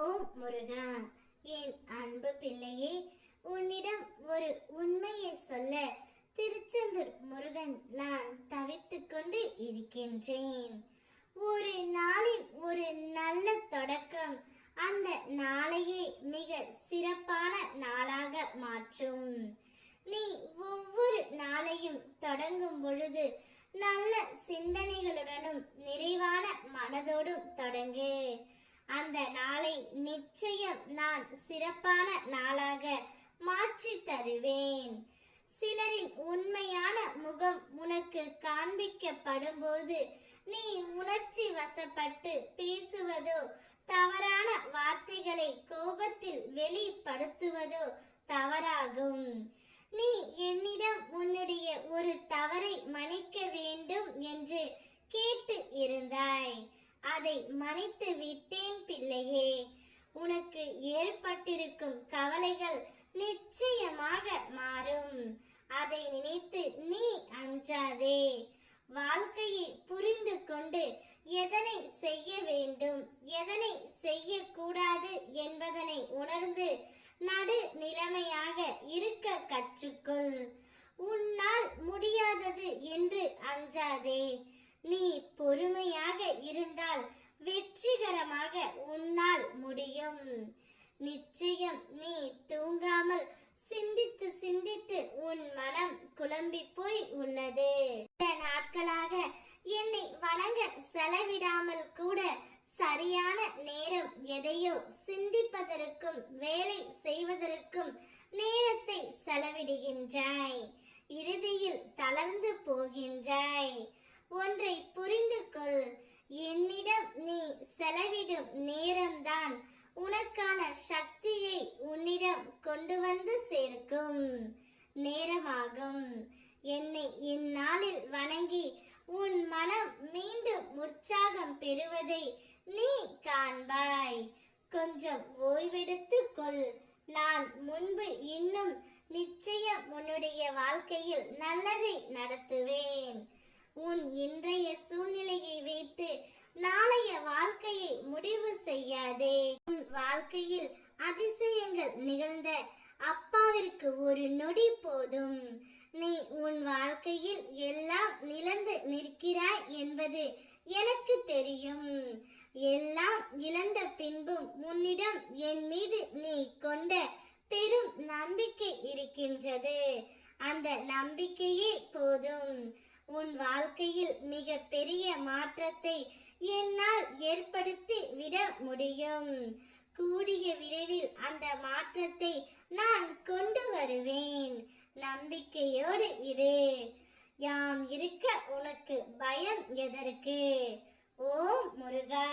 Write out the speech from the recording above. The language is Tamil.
ஓம் முருகா, என் அன்பு பிள்ளையே, உன்னிடம் ஒரு உண்மையை சொல்ல திருச்செந்தூர் முருகன் நான் தவித்துக் கொண்டு இருக்கின்றேன். ஒரு நாளின் ஒரு நல்ல தொடக்கம் அந்த நாளையே மிக சிறப்பான நாளாக மாற்றும். நீ ஒவ்வொரு நாளையும் தொடங்கும் பொழுது நல்ல சிந்தனைகளுடனும் நிறைவான மனதோடும் தொடங்கு. அந்த நாளை நிச்சயம் நான் சிறப்பான நாளாக மாற்றி தருவேன். சிலரின் உண்மையான முகம் உனக்கு காண்பிக்கப்படும் போது நீ உணர்ச்சி வசப்பட்டு பேசுவதோ, தவறான வார்த்தைகளை கோபத்தில் வெளிப்படுத்துவதோ தவறாகும். நீ என்னிடம் உன்னுடைய ஒரு தவறை மன்னிக்க வேண்டும் என்று கேட்டு இருந்தாய். அதை மன்னித்து விட்டேன் பிள்ளையே. உனக்கு ஏற்பட்டிருக்கும் கவலைகள் நிச்சயமாக மாறும். அதை நினைத்து நீ அஞ்சாதே. வாழ்க்கையை புரிந்து கொண்டு எதனை செய்ய வேண்டும், எதனை செய்யக்கூடாது என்பதனை உணர்ந்து நடு நிலைமையாக இருக்க கற்றுக்கொள். உன்னால் முடியாதது என்று அஞ்சாதே. நீ பொறுமையாக இருந்தால் வெற்றிகரமாக உன்னால் முடியும். நிச்சயம் நீ தூங்காமல் சிந்தித்து சிந்தித்து உன் மனம் குழம்பி போய் உள்ளது. சில நாட்களாக என்னை வணங்க செலவிடாமல் கூட சரியான நேரம் எதையோ சிந்திப்பதற்கும் வேலை செய்வதற்கும் நேரத்தை செலவிடுகின்றாய். இறுதியில் தளர்ந்து போகின்றாய். ஒன்றை புரிந்து கொள். என்னிடம் நீ செலவிடும் நேரம்தான் உனக்கான சக்தியை உன்னிடம் கொண்டு வந்து சேர்க்கும் நேரமாகும். என்னை இந்நாளில் வணங்கி உன் மனம் மீண்டும் உற்சாகம் பெறுவதை நீ காண்பாய். கொஞ்சம் ஓய்வெடுத்துக் கொள். நான் முன்பு இன்னும் நிச்சயம் உன்னுடைய வாழ்க்கையில் நல்லதை நடத்துவேன். உன் இன்றைய சூழ்நிலையை வைத்து நாளைய வாழ்க்கையை முடிவு செய்யாதே. உன் வாழ்க்கையில் அதிசயங்கள் நிகழ்ந்த அப்பாவிற்கு ஒரு நொடி போதும். நீ உன் வாழ்க்கையில் எல்லாம் இழந்து நிற்கிறாய் என்பது எனக்கு தெரியும். எல்லாம் இழந்த பின்பும் உன்னிடம் என் மீது நீ கொண்ட பெரும் நம்பிக்கை இருக்கின்றது. அந்த நம்பிக்கையே போதும். உன் வாழ்க்கையில் மிக பெரிய மாற்றத்தை என்னால் ஏற்படுத்தி விட முடியும். கூடிய விரைவில் அந்த மாற்றத்தை நான் கொண்டு வருவேன். நம்பிக்கையோடு இரு. யாம் இருக்க உனக்கு பயம் எதற்கு? ஓம் முருகா.